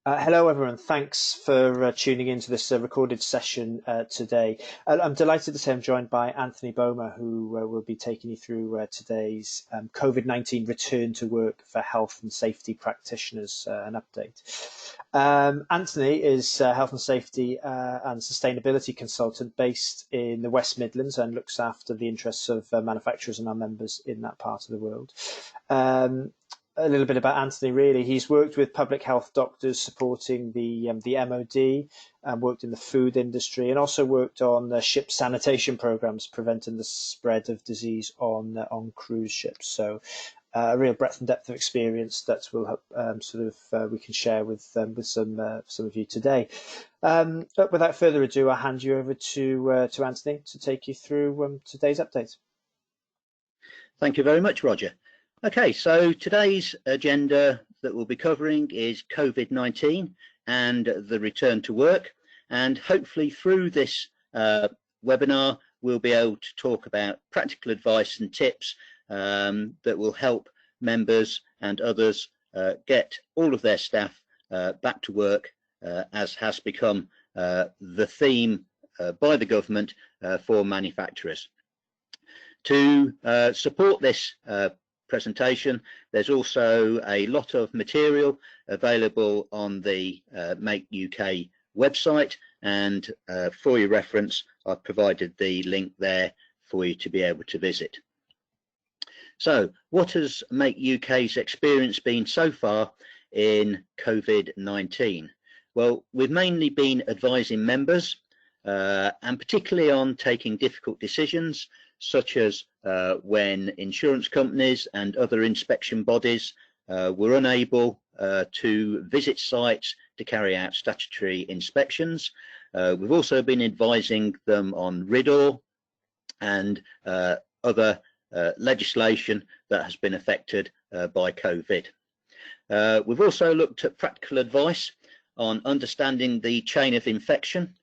Hello, everyone. Thanks for tuning into this recorded session today. I'm delighted to say I'm joined by Anthony Bowmer, who will be taking you through today's COVID-19 return to work for health and safety practitioners, an update. Anthony is health and safety and sustainability consultant based in the West Midlands and looks after the interests of manufacturers and our members in that part of the world. A little bit about Anthony, really. He's worked with public health doctors supporting the MOD, worked in the food industry, and also worked on ship sanitation programs preventing the spread of disease on cruise ships. So a real breadth and depth of experience that will help, we can share with some of you today. But without further ado, I'll hand you over to Anthony to take you through today's update. Thank you very much, Roger. Okay, so today's agenda that we'll be covering is COVID-19 and the return to work. And hopefully through this webinar, we'll be able to talk about practical advice and tips that will help members and others get all of their staff back to work, as has become the theme by the government for manufacturers. To support this presentation, there's also a lot of material available on the Make UK website, and for your reference, I've provided the link there for you to be able to visit. So what has Make UK's experience been so far in COVID-19? Well, we've mainly been advising members and particularly on taking difficult decisions, such as when insurance companies and other inspection bodies were unable to visit sites to carry out statutory inspections. We've also been advising them on RIDDOR and other legislation that has been affected by COVID. We've also looked at practical advice on understanding the chain of infection.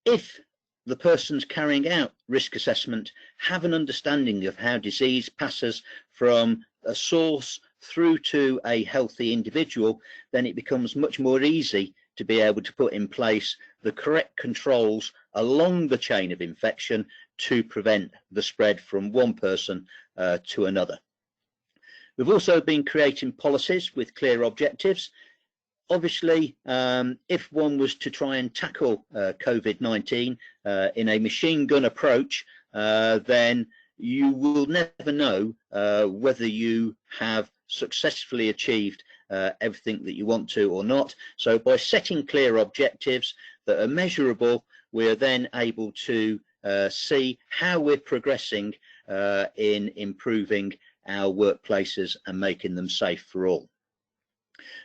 If the persons carrying out risk assessment have an understanding of how disease passes from a source through to a healthy individual, then it becomes much more easy to be able to put in place the correct controls along the chain of infection to prevent the spread from one person to another. We've also been creating policies with clear objectives. Obviously, if one was to try and tackle COVID-19 in a machine gun approach, then you will never know whether you have successfully achieved everything that you want to or not. So by setting clear objectives that are measurable, we are then able to see how we're progressing in improving our workplaces and making them safe for all.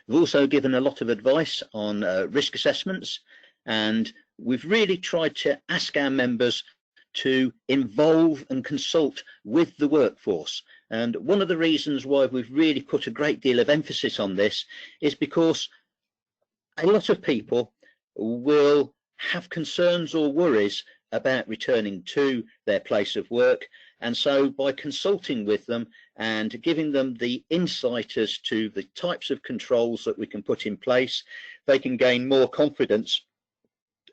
We've also given a lot of advice on risk assessments, and we've really tried to ask our members to involve and consult with the workforce. And one of the reasons why we've really put a great deal of emphasis on this is because a lot of people will have concerns or worries about returning to their place of work, and so by consulting with them and giving them the insight as to the types of controls that we can put in place, they can gain more confidence.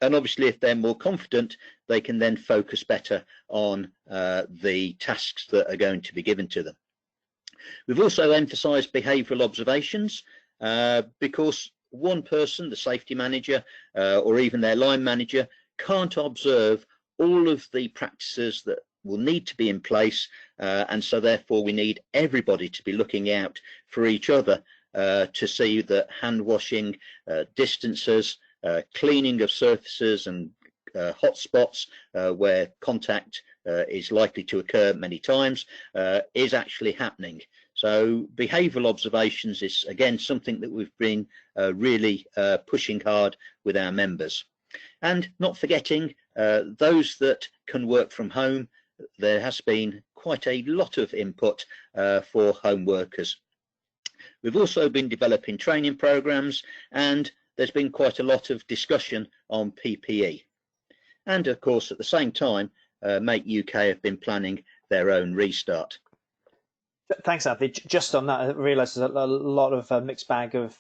And obviously, if they're more confident, they can then focus better on the tasks that are going to be given to them. We've also emphasised behavioural observations because one person, the safety manager or even their line manager, can't observe all of the practices that will need to be in place, and so therefore we need everybody to be looking out for each other to see that hand washing, distances, cleaning of surfaces and hot spots where contact is likely to occur many times is actually happening. So behavioural observations is again something that we've been really pushing hard with our members. And not forgetting those that can work from home, there has been quite a lot of input for home workers. We've also been developing training programs, and there's been quite a lot of discussion on PPE. And of course, at the same time, Make UK have been planning their own restart. Thanks, Anthony. Just on that, I realise there's a lot of mixed bag of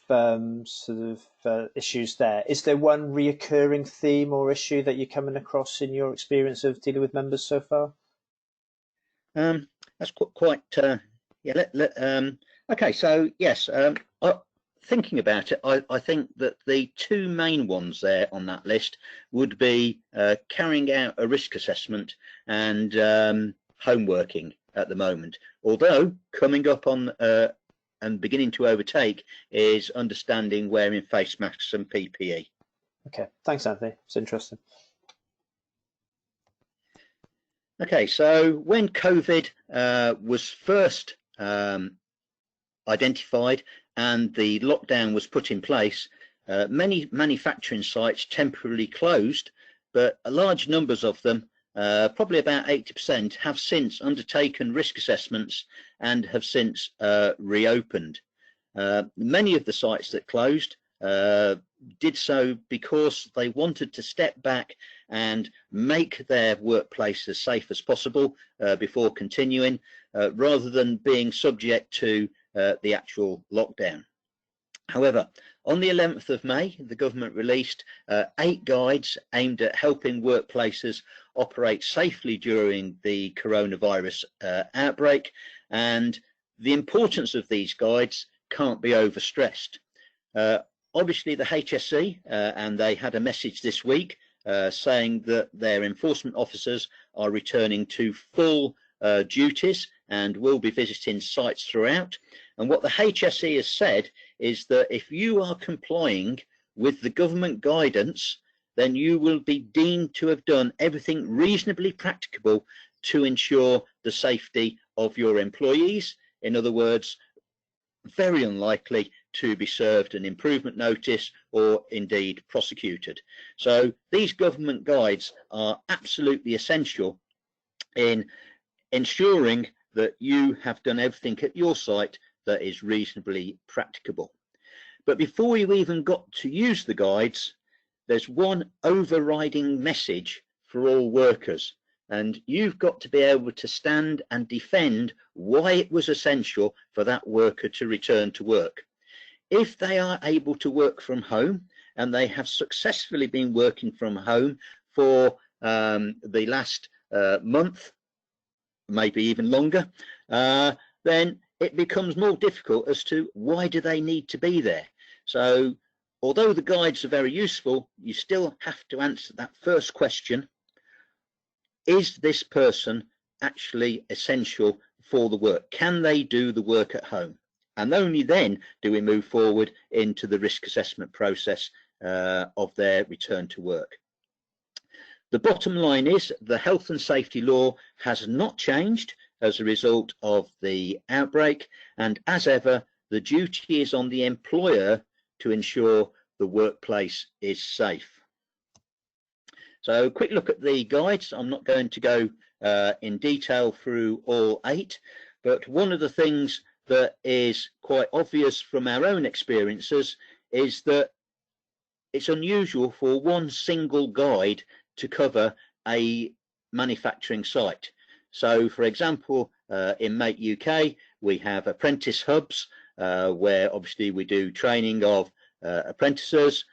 issues there. Is there one reoccurring theme or issue that you're coming across in your experience of dealing with members so far? That's quite yeah. Okay, so yes, thinking about it, I think that the two main ones there on that list would be carrying out a risk assessment and home working at the moment. Although coming up on and beginning to overtake is understanding wearing face masks and PPE. Okay, thanks, Anthony. It's interesting. Okay, so when COVID was first identified and the lockdown was put in place, many manufacturing sites temporarily closed, but large numbers of them, probably about 80%, have since undertaken risk assessments and have since reopened. Many of the sites that closed did so because they wanted to step back and make their workplace as safe as possible before continuing, rather than being subject to the actual lockdown. However, on the 11th of May, the government released 8 guides aimed at helping workplaces operate safely during the coronavirus outbreak, and the importance of these guides can't be overstressed. Obviously, the HSE, and they had a message this week saying that their enforcement officers are returning to full duties and will be visiting sites throughout. And what the HSE has said is that if you are complying with the government guidance, then you will be deemed to have done everything reasonably practicable to ensure the safety of your employees. In other words, very unlikely to be served an improvement notice or indeed prosecuted. So these government guides are absolutely essential in ensuring that you have done everything at your site that is reasonably practicable. But before you even got to use the guides, there's one overriding message for all workers, and you've got to be able to stand and defend why it was essential for that worker to return to work. If they are able to work from home, and they have successfully been working from home for the last month, maybe even longer, then it becomes more difficult as to why do they need to be there. So although the guides are very useful, you still have to answer that first question: is this person actually essential for the work? Can they do the work at home? And only then do we move forward into the risk assessment process of their return to work. The bottom line is the health and safety law has not changed as a result of the outbreak, and as ever, the duty is on the employer to ensure the workplace is safe. So a quick look at the guides. I'm not going to go in detail through all 8, but one of the things that is quite obvious from our own experiences is that it's unusual for one single guide to cover a manufacturing site. So for example, in Make UK, we have apprentice hubs where obviously we do training of apprentices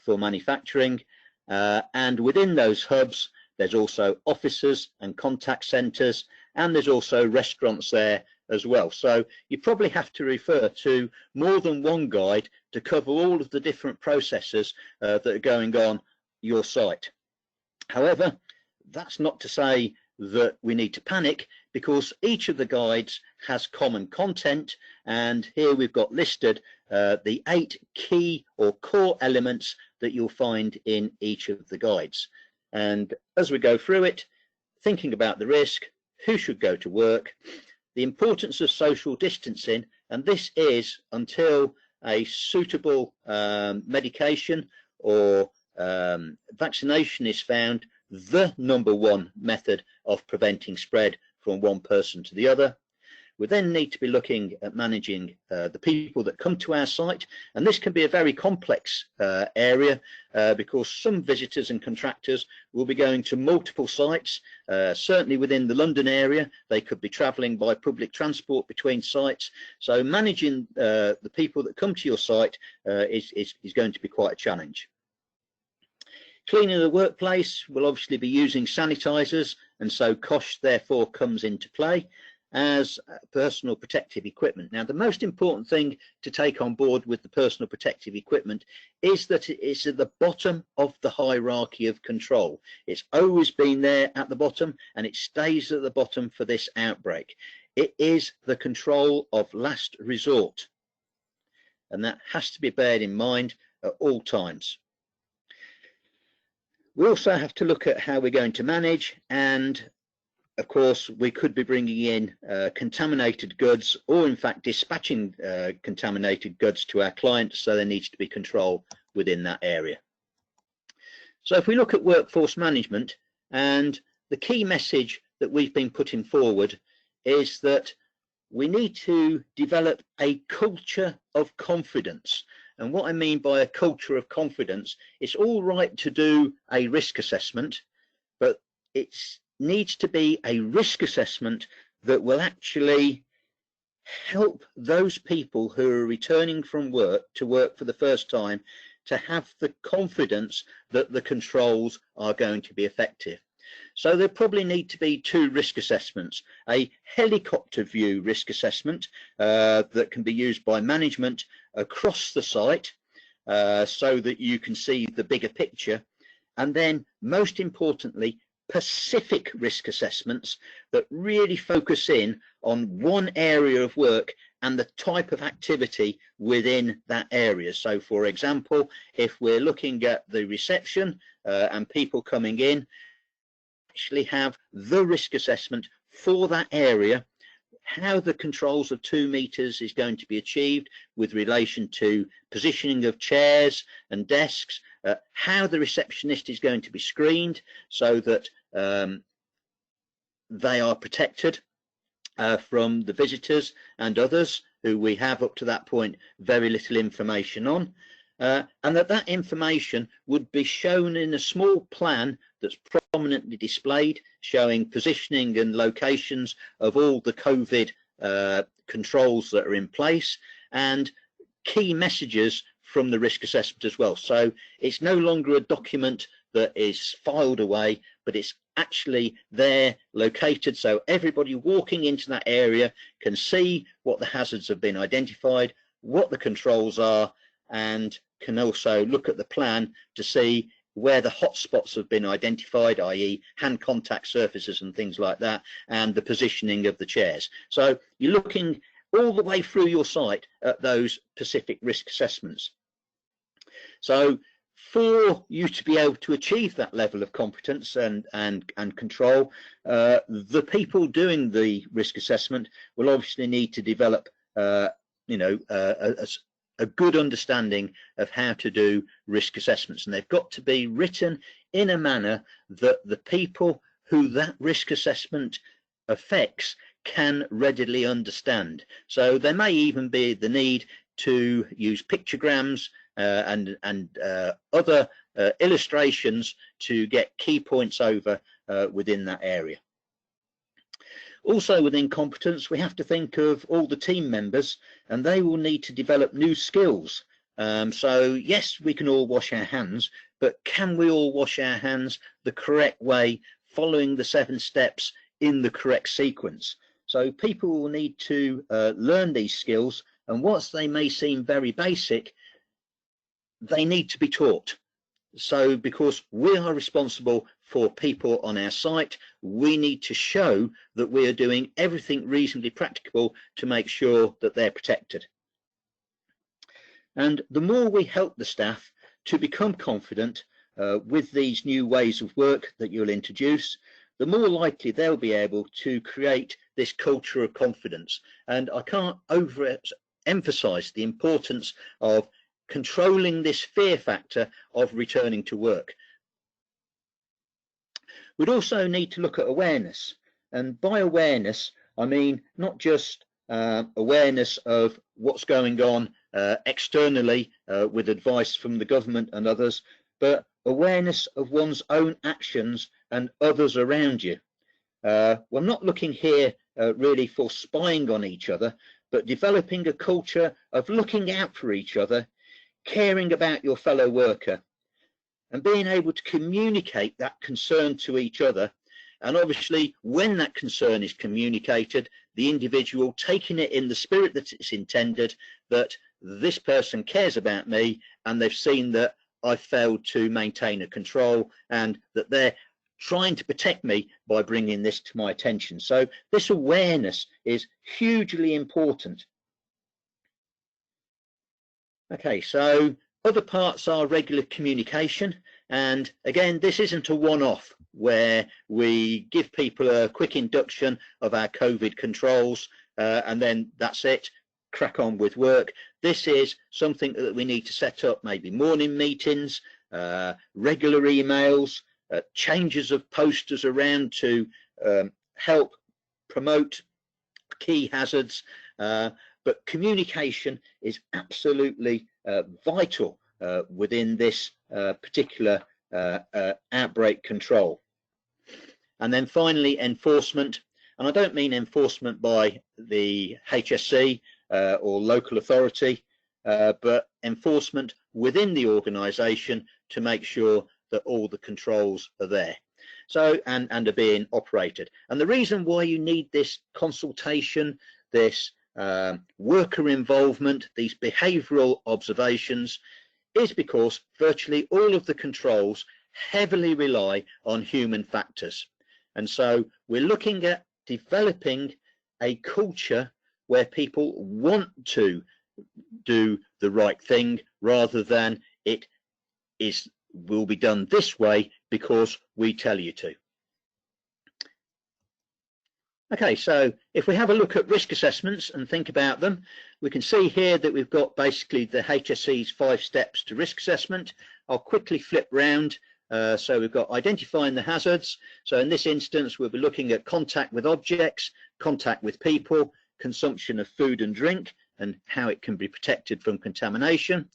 for manufacturing, and within those hubs there's also offices and contact centres, and there's also restaurants there as well. So you probably have to refer to more than one guide to cover all of the different processes that are going on your site. However, that's not to say that we need to panic, because each of the guides has common content, and here we've got listed the 8 key or core elements that you'll find in each of the guides. And as we go through it, thinking about the risk, who should go to work, the importance of social distancing, and this is until a suitable medication or vaccination is found, the #1 method of preventing spread from one person to the other. We then need to be looking at managing the people that come to our site, and this can be a very complex area because some visitors and contractors will be going to multiple sites. Certainly within the London area, they could be travelling by public transport between sites. So managing the people that come to your site is going to be quite a challenge. Cleaning the workplace will obviously be using sanitizers, and so cost therefore comes into play, as personal protective equipment. Now, the most important thing to take on board with the personal protective equipment is that it is at the bottom of the hierarchy of control. It's always been there at the bottom, and it stays at the bottom for this outbreak. It is the control of last resort, and that has to be bared in mind at all times. We also have to look at how we're going to manage, and of course we could be bringing in contaminated goods, or in fact dispatching contaminated goods to our clients, so there needs to be control within that area. So if we look at workforce management, and the key message that we've been putting forward is that we need to develop a culture of confidence. And what I mean by a culture of confidence, it's all right to do a risk assessment, but it needs to be a risk assessment that will actually help those people who are returning from work to work for the first time to have the confidence that the controls are going to be effective. So there probably need to be two risk assessments: a helicopter view risk assessment that can be used by management across the site so that you can see the bigger picture, and then most importantly specific risk assessments that really focus in on one area of work and the type of activity within that area. So for example, if we're looking at the reception and people coming in, actually have the risk assessment for that area, how the controls of 2 meters is going to be achieved with relation to positioning of chairs and desks, how the receptionist is going to be screened so that they are protected from the visitors and others who we have up to that point very little information on, and that information would be shown in a small plan that's prominently displayed, showing positioning and locations of all the COVID controls that are in place, and key messages from the risk assessment as well. So it's no longer a document that is filed away, but it's actually there located, so everybody walking into that area can see what the hazards have been identified, what the controls are, and can also look at the plan to see where the hotspots have been identified, i.e. hand contact surfaces and things like that, and the positioning of the chairs. So you're looking all the way through your site at those specific risk assessments. So for you to be able to achieve that level of competence and control, the people doing the risk assessment will obviously need to develop a good understanding of how to do risk assessments, and they've got to be written in a manner that the people who that risk assessment affects can readily understand. So there may even be the need to use pictograms and other illustrations to get key points over within that area. Also within competence, we have to think of all the team members, and they will need to develop new skills. So yes, we can all wash our hands, but can we all wash our hands the correct way, following the 7 steps in the correct sequence? So people will need to learn these skills, and whilst they may seem very basic, they need to be taught. So because we are responsible for people on our site, we need to show that we are doing everything reasonably practicable to make sure that they're protected. And the more we help the staff to become confident with these new ways of work that you'll introduce, the more likely they'll be able to create this culture of confidence. And I can't overemphasize the importance of controlling this fear factor of returning to work. We'd also need to look at awareness, and by awareness I mean not just awareness of what's going on externally with advice from the government and others, but awareness of one's own actions and others around you. We're not looking here really for spying on each other, but developing a culture of looking out for each other, caring about your fellow worker, and being able to communicate that concern to each other. And obviously, when that concern is communicated, the individual taking it in the spirit that it's intended, that this person cares about me and they've seen that I've failed to maintain a control and that they're trying to protect me by bringing this to my attention. So this awareness is hugely important. Okay, so other parts are regular communication. And again, this isn't a one-off where we give people a quick induction of our COVID controls and then that's it, crack on with work. This is something that we need to set up, maybe morning meetings, regular emails, changes of posters around to help promote key hazards. But communication is absolutely vital within this particular outbreak control. And then finally, enforcement. And I don't mean enforcement by the HSC or local authority, but enforcement within the organisation to make sure that all the controls are there. So, and are being operated. And the reason why you need this consultation, this worker involvement, these behavioural observations, is because virtually all of the controls heavily rely on human factors. And so we're looking at developing a culture where people want to do the right thing rather than it will be done this way because we tell you to. Okay, so if we have a look at risk assessments and think about them, we can see here that we've got basically the HSE's 5 steps to risk assessment. I'll quickly flip round. So we've got identifying the hazards. So in this instance, we'll be looking at contact with objects, contact with people, consumption of food and drink, and how it can be protected from contamination.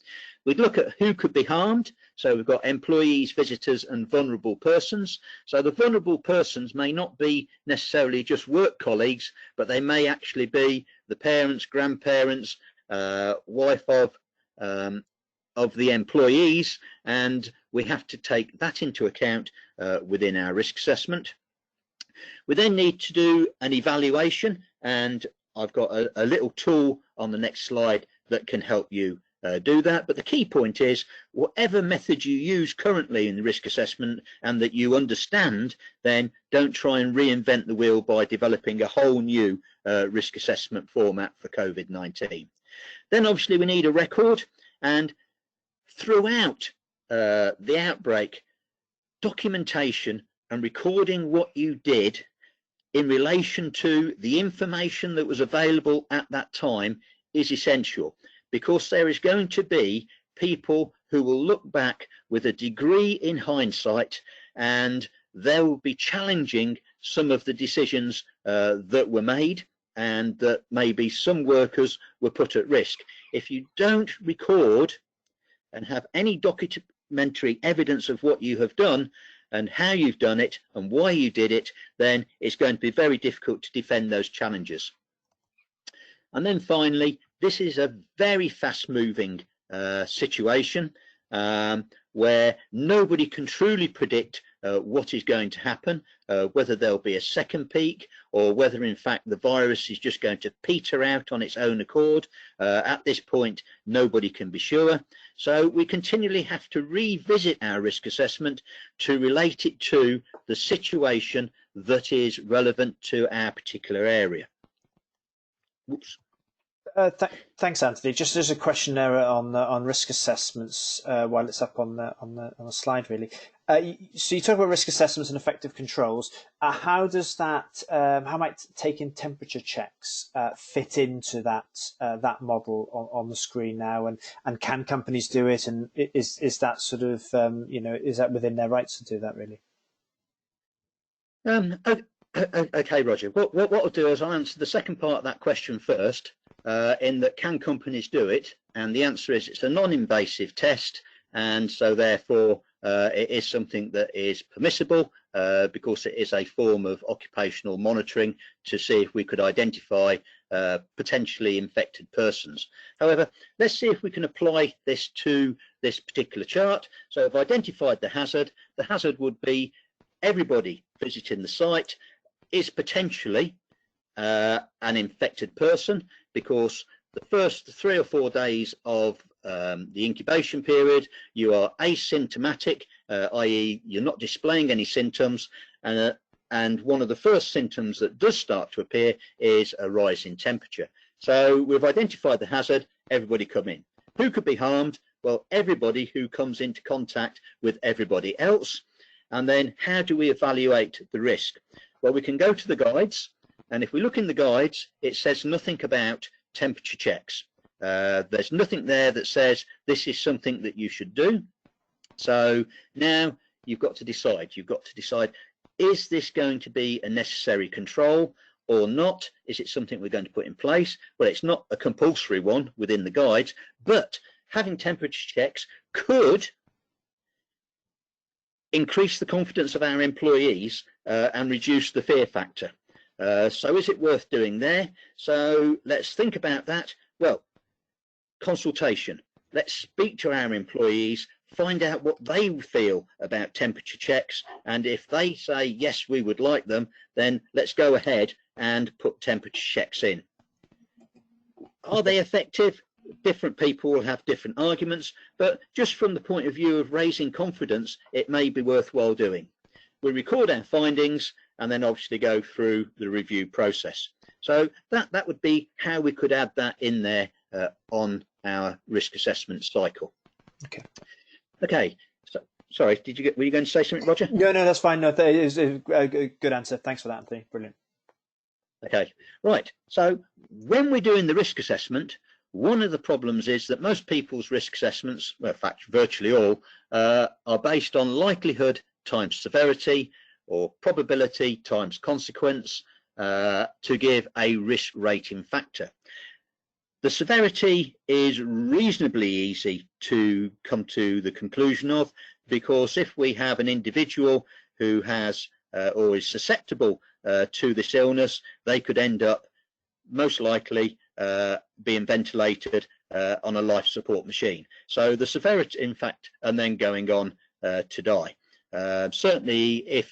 We'd look at who could be harmed. So we've got employees, visitors, and vulnerable persons. So the vulnerable persons may not be necessarily just work colleagues, but they may actually be the parents, grandparents, wife of the employees, and we have to take that into account within our risk assessment. We then need to do an evaluation, and I've got a little tool on the next slide that can help you do that. But the key point is, whatever method you use currently in the risk assessment and that you understand, then don't try and reinvent the wheel by developing a whole new risk assessment format for COVID-19. Then obviously we need a record, and throughout the outbreak, documentation and recording what you did in relation to the information that was available at that time is essential, because there is going to be people who will look back with a degree in hindsight, and they will be challenging some of the decisions that were made, and that maybe some workers were put at risk. If you don't record and have any documentary evidence of what you have done and how you've done it and why you did it, then it's going to be very difficult to defend those challenges. And then finally, this is a very fast-moving situation where nobody can truly predict what is going to happen, whether there'll be a second peak or whether in fact the virus is just going to peter out on its own accord. At this point, nobody can be sure. So we continually have to revisit our risk assessment to relate it to the situation that is relevant to our particular area. Whoops. Thanks, Anthony. Just as a question there on risk assessments, while it's up on the slide, really. So you talk about risk assessments and effective controls. How does that? How might taking temperature checks fit into that model on the screen now? And can companies do it? And is that sort of is that within their rights to do that, really? Okay, Roger. What I'll do is I'll answer the second part of that question first, in that can companies do it? And the answer is it's a non-invasive test, and so therefore it is something that is permissible because it is a form of occupational monitoring to see if we could identify potentially infected persons. However, let's see if we can apply this to this particular chart. So I've identified the hazard. The hazard would be everybody visiting the site is potentially an infected person, because the first 3 or 4 days of the incubation period you are asymptomatic, i.e. you're not displaying any symptoms, and one of the first symptoms that does start to appear is a rise in temperature. So we've identified the hazard, everybody come in. Who could be harmed? Well, everybody who comes into contact with everybody else. And then how do we evaluate the risk? Well, we can go to the guides, and if we look in the guides, it says nothing about temperature checks. There's nothing there that says this is something that you should do. So now you've got to decide. You've got to decide, is this going to be a necessary control or not? Is it something we're going to put in place? Well, it's not a compulsory one within the guides, but having temperature checks could increase the confidence of our employees and reduce the fear factor. So is it worth doing there? So let's think about that. Well, consultation. Let's speak to our employees, find out what they feel about temperature checks, and if they say yes, we would like them, then let's go ahead and put temperature checks in. Are they effective? Different people will have different arguments, but just from the point of view of raising confidence, it may be worthwhile doing. We record our findings and then obviously go through the review process. So that would be how we could add that in there on our risk assessment cycle. Okay. So, sorry, were you going to say something, Roger? No, that's fine. No, that is a good answer. Thanks for that, Anthony. Brilliant. Okay, right. So when we're doing the risk assessment, one of the problems is that most people's risk assessments, well, in fact, virtually all, are based on likelihood times severity or probability times consequence to give a risk rating factor. The severity is reasonably easy to come to the conclusion of, because if we have an individual who has or is susceptible to this illness, they could end up most likely being ventilated on a life support machine. So the severity, in fact, and then going on to die. Certainly, if,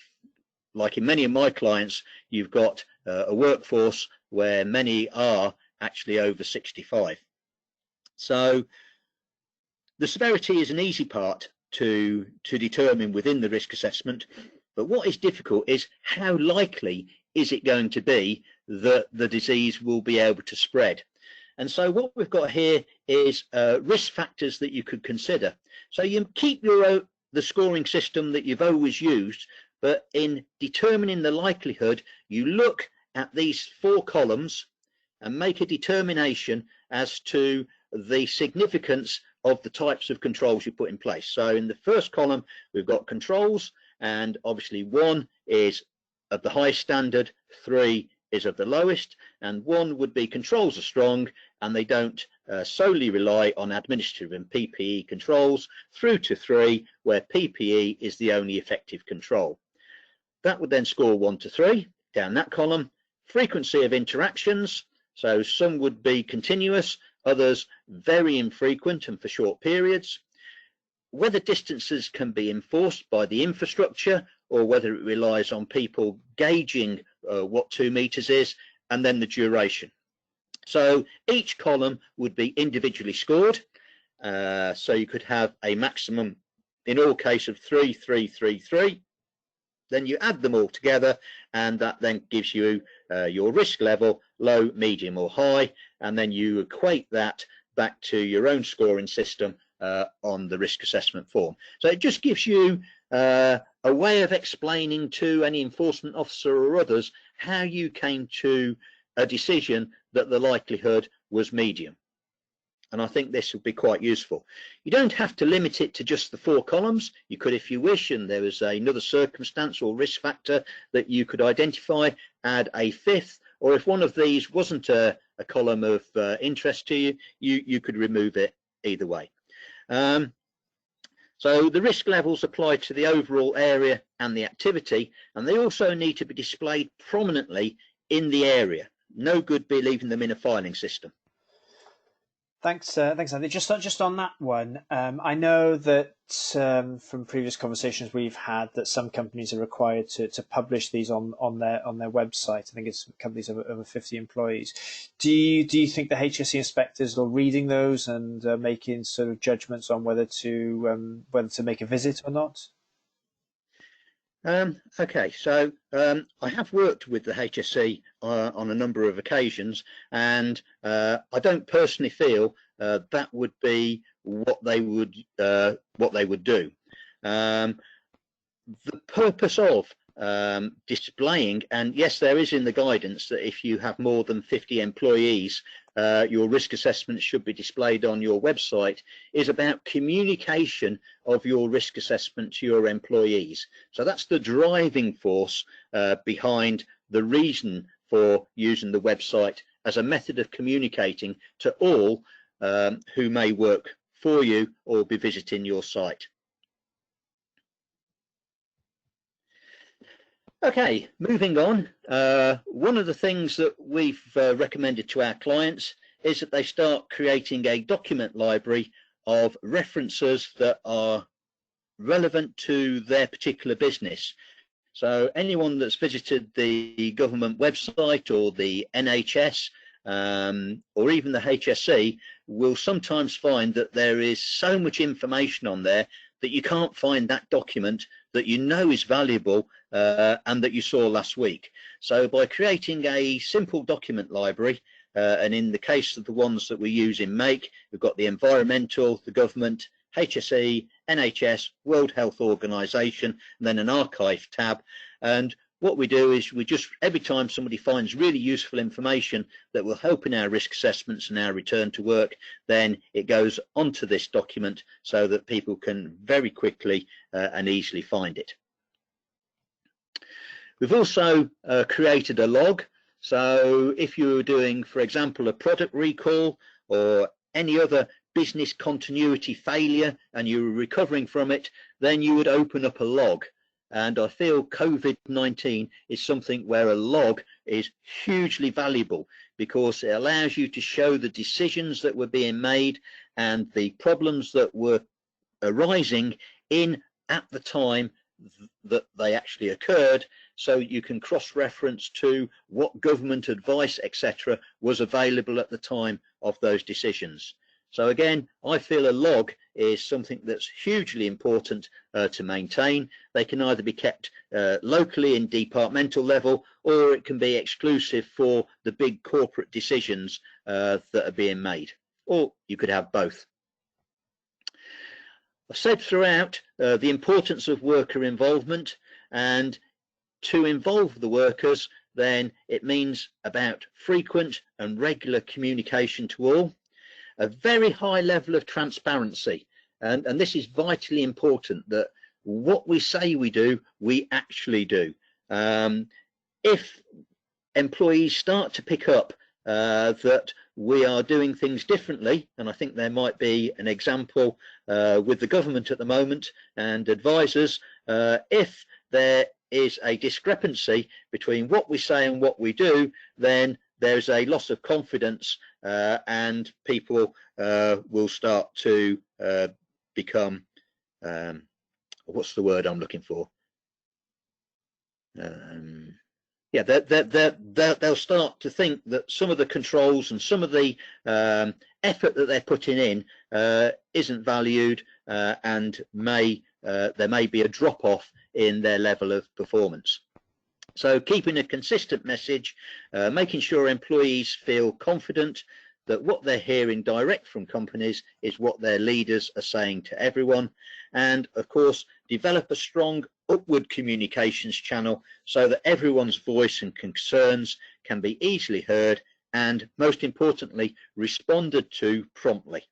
like in many of my clients, you've got a workforce where many are actually over 65. So the severity is an easy part to determine within the risk assessment, but what is difficult is how likely is it going to be that the disease will be able to spread. And so what we've got here is risk factors that you could consider. So you keep the scoring system that you've always used, but in determining the likelihood, you look at these 4 columns and make a determination as to the significance of the types of controls you put in place. So in the first column, we've got controls, and obviously 1 is of the highest standard, 3 is of the lowest, and 1 would be controls are strong and they don't solely rely on administrative and PPE controls, through to 3 where PPE is the only effective control. That would then score 1 to 3 down that column. Frequency of interactions, so some would be continuous, others very infrequent and for short periods. Whether distances can be enforced by the infrastructure or whether it relies on people gauging what 2 meters is, and then the duration. So each column would be individually scored. So you could have a maximum in all cases of 3, 3, 3, 3. Then you add them all together, and that then gives you your risk level, low, medium or high, and then you equate that back to your own scoring system on the risk assessment form. So it just gives you a way of explaining to any enforcement officer or others how you came to a decision that the likelihood was medium. and I think this would be quite useful. You don't have to limit it to just the 4 columns. You could, if you wish, and there was another circumstance or risk factor that you could identify, add a 5th, or if one of these wasn't a column of interest to you, you could remove it either way. So the risk levels apply to the overall area and the activity, and they also need to be displayed prominently in the area. No good be leaving them in a filing system. Thanks, Anthony. Just on that one, I know that from previous conversations we've had that some companies are required to publish these on their website. I think it's companies over 50 employees. Do you think the HSE inspectors are reading those and making sort of judgments on whether to make a visit or not? Okay, so I have worked with the HSE on a number of occasions, and I don't personally feel that would be what they would do. The purpose of displaying, and yes, there is in the guidance that if you have more than 50 employees, your risk assessment should be displayed on your website, is about communication of your risk assessment to your employees. So that's the driving force behind the reason for using the website as a method of communicating to all who may work for you or be visiting your site. Okay, moving on. One of the things that we've recommended to our clients is that they start creating a document library of references that are relevant to their particular business. So anyone that's visited the government website or the NHS or even the HSE will sometimes find that there is so much information on there that you can't find that document that you know is valuable and that you saw last week. So by creating a simple document library, and in the case of the ones that we use in Make, we've got the environmental, the government, HSE, NHS, World Health Organization, and then an archive tab. And what we do is we just, every time somebody finds really useful information that will help in our risk assessments and our return to work, then it goes onto this document so that people can very quickly and easily find it. We've also created a log. So if you were doing, for example, a product recall or any other business continuity failure and you were recovering from it, then you would open up a log. And I feel COVID-19 is something where a log is hugely valuable because it allows you to show the decisions that were being made and the problems that were arising in at the time that they actually occurred, so you can cross-reference to what government advice, etc., was available at the time of those decisions. So again, I feel a log is something that's hugely important to maintain. They can either be kept locally in departmental level, or it can be exclusive for the big corporate decisions that are being made, or you could have both. I've said throughout the importance of worker involvement, and to involve the workers, then it means about frequent and regular communication to all, a very high level of transparency, and this is vitally important, that what we say we do, we actually do. If employees start to pick up that we are doing things differently, and I think there might be an example with the government at the moment and advisors, if there is a discrepancy between what we say and what we do, then there's a loss of confidence and people will start to become, what's the word I'm looking for? Yeah, they'll start to think that some of the controls and some of the effort that they're putting in isn't valued, and there may be a drop-off in their level of performance. So keeping a consistent message, making sure employees feel confident that what they're hearing direct from companies is what their leaders are saying to everyone, and of course develop a strong upward communications channel so that everyone's voice and concerns can be easily heard and most importantly, responded to promptly.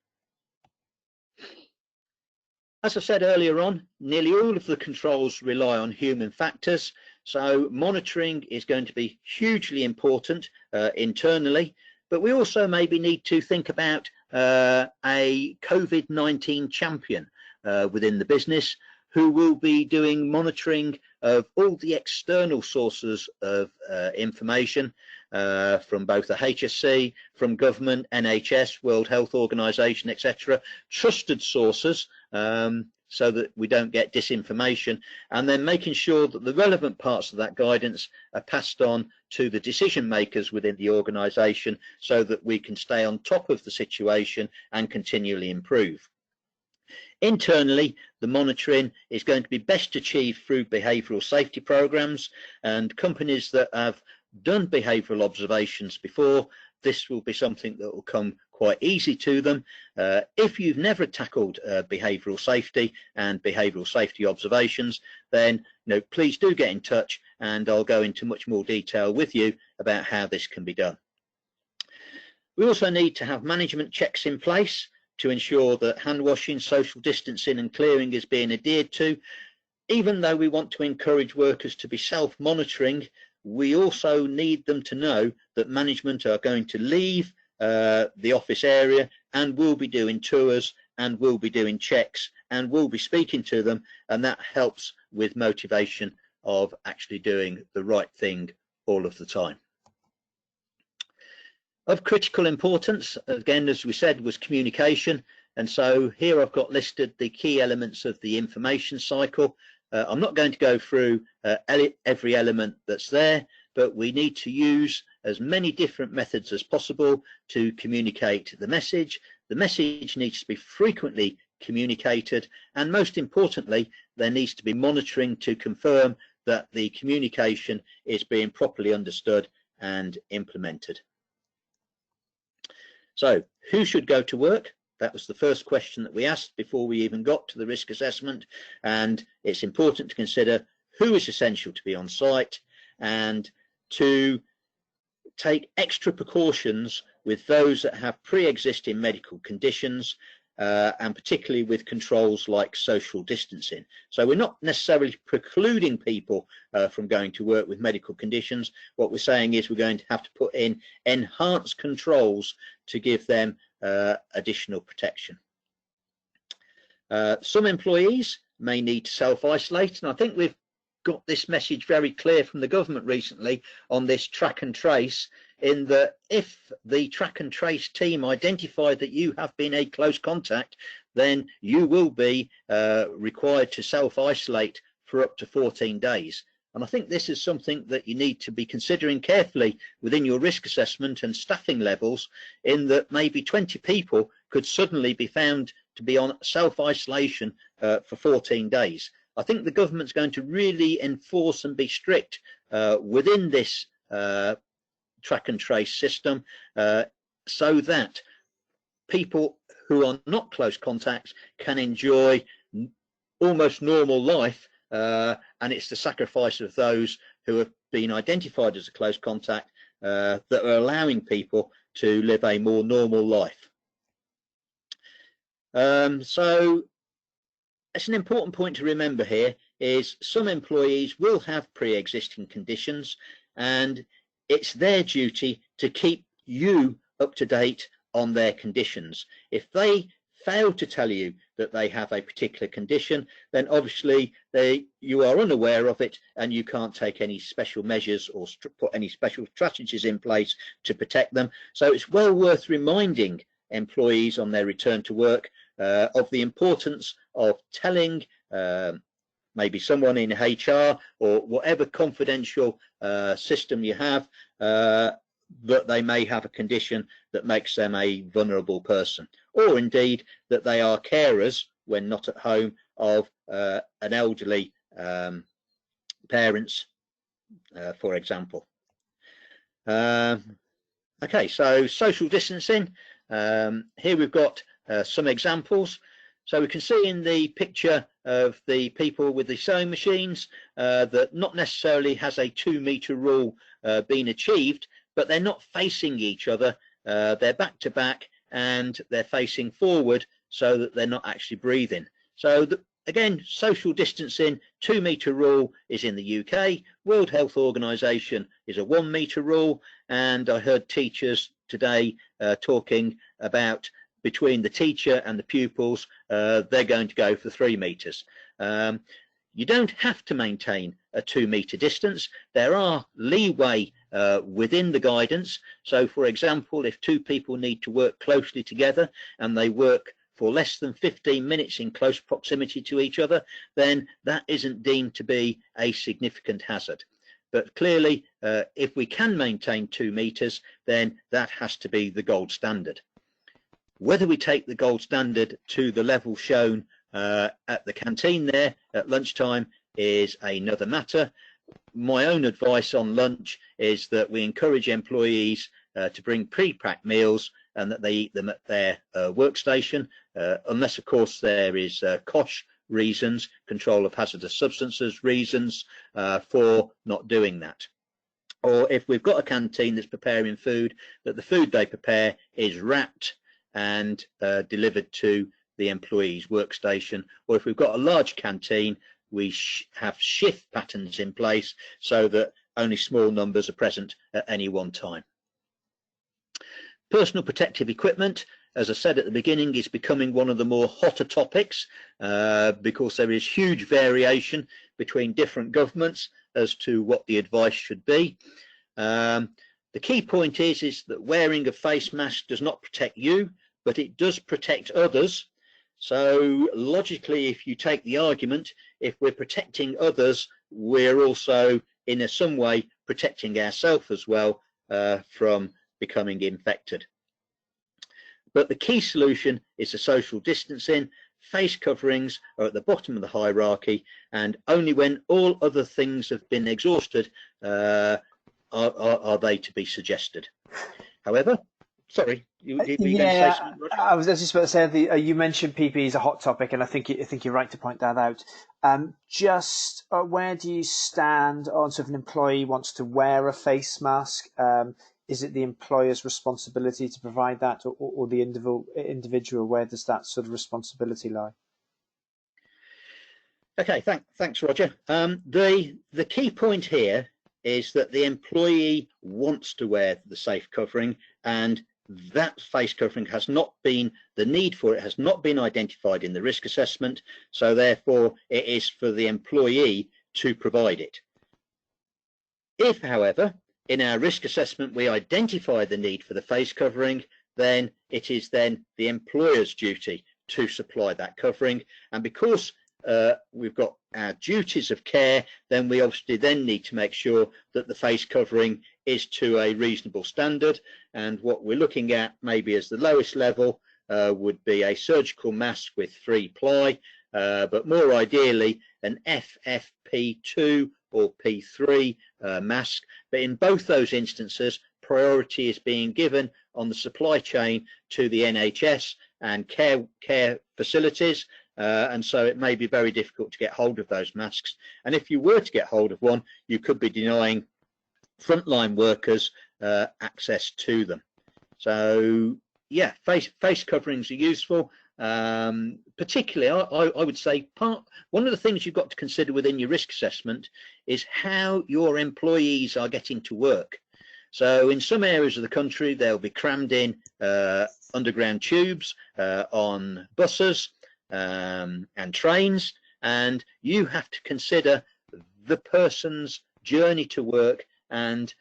As I said earlier on, nearly all of the controls rely on human factors, so monitoring is going to be hugely important internally, but we also maybe need to think about a COVID-19 champion within the business who will be doing monitoring of all the external sources of information from both the HSC, from government, NHS, World Health Organization, etc., trusted sources, so that we don't get disinformation, and then making sure that the relevant parts of that guidance are passed on to the decision makers within the organisation so that we can stay on top of the situation and continually improve. Internally, the monitoring is going to be best achieved through behavioural safety programs, and companies that have done behavioural observations before, this will be something that will come quite easy to them. If you've never tackled behavioural safety and behavioural safety observations, then please do get in touch and I'll go into much more detail with you about how this can be done. We also need to have management checks in place to ensure that hand washing, social distancing and clearing is being adhered to. Even though we want to encourage workers to be self-monitoring, we also need them to know that management are going to leave the office area and will be doing tours and will be doing checks and will be speaking to them, and that helps with motivation of actually doing the right thing all of the time. Of critical importance, again, as we said, was communication, and so here I've got listed the key elements of the information cycle. I'm not going to go through every element that's there, but we need to use as many different methods as possible to communicate the message. The message needs to be frequently communicated, and most importantly, there needs to be monitoring to confirm that the communication is being properly understood and implemented. So, who should go to work? That was the first question that we asked before we even got to the risk assessment, and it's important to consider who is essential to be on site and to take extra precautions with those that have pre-existing medical conditions, and particularly with controls like social distancing. So we're not necessarily precluding people from going to work with medical conditions. What we're saying is we're going to have to put in enhanced controls to give them additional protection. Some employees may need to self-isolate, and I think we've got this message very clear from the government recently on this track and trace, in that if the track and trace team identify that you have been a close contact, then you will be required to self-isolate for up to 14 days. And I think this is something that you need to be considering carefully within your risk assessment and staffing levels, in that maybe 20 people could suddenly be found to be on self-isolation for 14 days. I think the government's going to really enforce and be strict within this track and trace system, so that people who are not close contacts can enjoy almost normal life, and it's the sacrifice of those who have been identified as a close contact that are allowing people to live a more normal life. So it's an important point to remember here is some employees will have pre-existing conditions, and it's their duty to keep you up to date on their conditions. If they fail to tell you that they have a particular condition, then obviously you are unaware of it and you can't take any special measures or put any special strategies in place to protect them. So it's well worth reminding employees on their return to work of the importance of telling maybe someone in HR or whatever confidential system you have that they may have a condition that makes them a vulnerable person, or indeed that they are carers when not at home of an elderly parents, for example. Okay, so social distancing. Here we've got some examples. So we can see in the picture of the people with the sewing machines that not necessarily has a 2-meter rule been achieved, but they're not facing each other. They're back to back and they're facing forward so that they're not actually breathing. So again, social distancing, 2-meter rule is in the UK. World Health Organization is a 1-meter rule. And I heard teachers today talking about between the teacher and the pupils, they're going to go for 3 meters. You don't have to maintain a 2-meter distance. There are leeway within the guidance. So for example, if 2 people need to work closely together and they work for less than 15 minutes in close proximity to each other, then that isn't deemed to be a significant hazard. But clearly, if we can maintain 2 meters, then that has to be the gold standard. Whether we take the gold standard to the level shown at the canteen there at lunchtime is another matter. My own advice on lunch is that we encourage employees to bring pre-packed meals and that they eat them at their workstation, unless of course there is COSH reasons, control of hazardous substances reasons, for not doing that. Or if we've got a canteen that's preparing food, that the food they prepare is wrapped and delivered to the employee's workstation. Or if we've got a large canteen, we have shift patterns in place so that only small numbers are present at any one time. Personal protective equipment, as I said at the beginning, is becoming one of the more hotter topics because there is huge variation between different governments as to what the advice should be. The key point is that wearing a face mask does not protect you, but it does protect others. So logically, if you take the argument, if we're protecting others, we're also in some way protecting ourselves as well from becoming infected. But the key solution is the social distancing. Face coverings are at the bottom of the hierarchy, and only when all other things have been exhausted are they to be suggested. However, sorry, you going to say something, Roger? I was just about to say, you mentioned PPE is a hot topic, and I think you're right to point that out. Just where do you stand on if an employee wants to wear a face mask? Is it the employer's responsibility to provide that, or the individual? Where does that sort of responsibility lie? Okay, thanks, Roger. The key point here is that the employee wants to wear the safe covering, and that face covering has not been, the need for it has not been identified in the risk assessment, so therefore it is for the employee to provide it. If, however, in our risk assessment we identify the need for the face covering, then it is then the employer's duty to supply that covering. And because we've got our duties of care, then we obviously then need to make sure that the face covering is to a reasonable standard. And what we're looking at maybe as the lowest level would be a surgical mask with 3-ply, but more ideally an FFP2 or P3 mask. But in both those instances, priority is being given on the supply chain to the NHS and care facilities, and so it may be very difficult to get hold of those masks. And if you were to get hold of one, you could be denying frontline workers access to them. So yeah, face coverings are useful. Particularly, I would say one of the things you've got to consider within your risk assessment is how your employees are getting to work. So in some areas of the country, they'll be crammed in underground tubes, on buses and trains, and you have to consider the person's journey to work and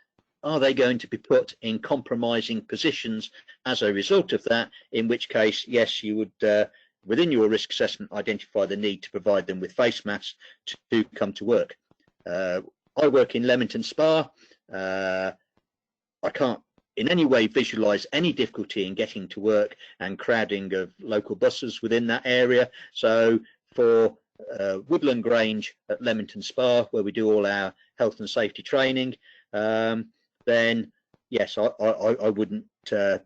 are they going to be put in compromising positions as a result of that, in which case, yes, you would, within your risk assessment, identify the need to provide them with face masks to come to work. I work in Leamington Spa. I can't in any way visualize any difficulty in getting to work and crowding of local buses within that area. So for Woodland Grange at Leamington Spa, where we do all our health and safety training, then yes, I wouldn't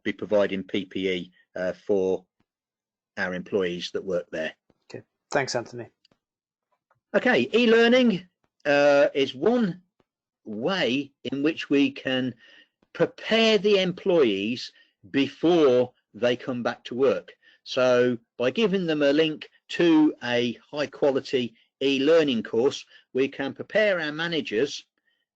be providing PPE for our employees that work there. Okay, thanks, Anthony. Okay, e-learning is one way in which we can prepare the employees before they come back to work. So by giving them a link to a high quality e-learning course, we can prepare our managers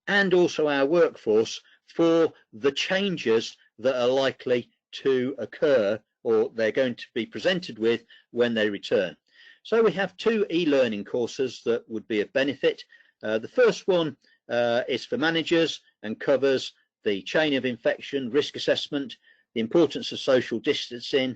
and also our workforce for the changes that are likely to occur or they're going to be presented with when they return. So we have 2 e-learning courses that would be of benefit. The first one is for managers and covers the chain of infection, risk assessment, the importance of social distancing,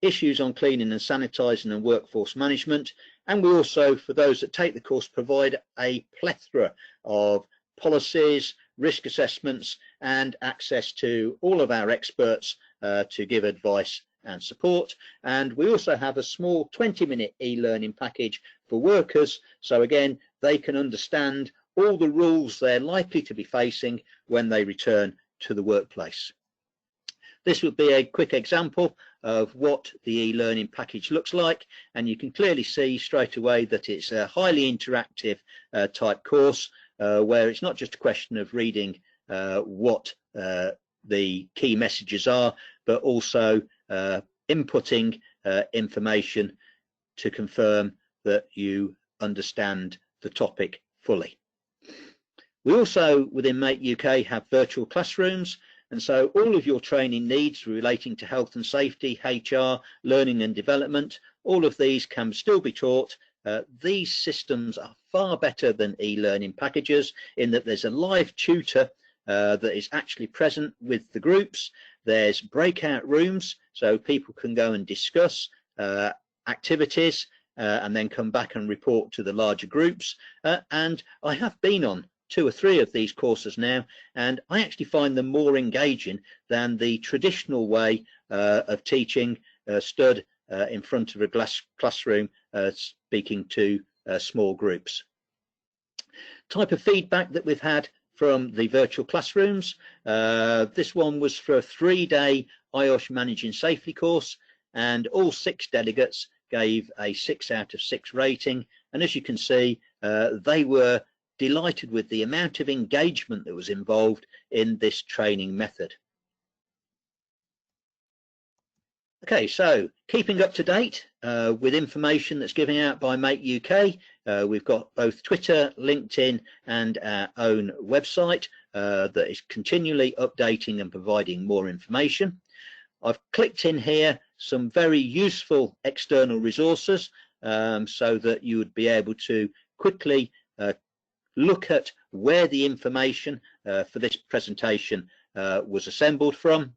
issues on cleaning and sanitising and workforce management. And we also, for those that take the course, provide a plethora of policies, risk assessments and access to all of our experts to give advice and support. And we also have a small 20-minute e-learning package for workers, so again they can understand all the rules they're likely to be facing when they return to the workplace. This would be a quick example of what the e-learning package looks like, and you can clearly see straight away that it's a highly interactive type course where it's not just a question of reading what the key messages are, but also inputting information to confirm that you understand the topic fully. We also within Make UK have virtual classrooms, and so all of your training needs relating to health and safety, HR, learning and development, all of these can still be taught. These systems are far better than e-learning packages in that there's a live tutor that is actually present with the groups. There's breakout rooms so people can go and discuss activities and then come back and report to the larger groups. And I have been on 2 or 3 of these courses now, and I actually find them more engaging than the traditional way of teaching stood in front of a classroom speaking to small groups. Type of feedback that we've had from the virtual classrooms. This one was for a 3-day IOSH Managing Safely course, and all 6 delegates gave a 6 out of 6 rating, and as you can see they were delighted with the amount of engagement that was involved in this training method. Okay, so keeping up to date with information that's given out by Make UK, we've got both Twitter, LinkedIn and our own website that is continually updating and providing more information. I've clicked in here some very useful external resources so that you would be able to quickly look at where the information for this presentation was assembled from.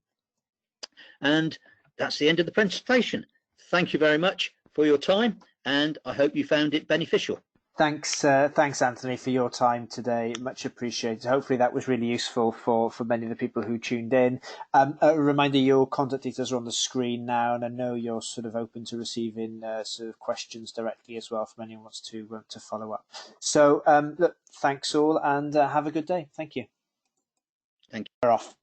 And that's the end of the presentation. Thank you very much for your time, and I hope you found it beneficial. Thanks, Anthony, for your time today. Much appreciated. Hopefully that was really useful for many of the people who tuned in. A reminder, your contact details are on the screen now, and I know you're sort of open to receiving sort of questions directly as well from anyone who wants to follow up. So look, thanks all, and have a good day. Thank you. Thank you. We're off.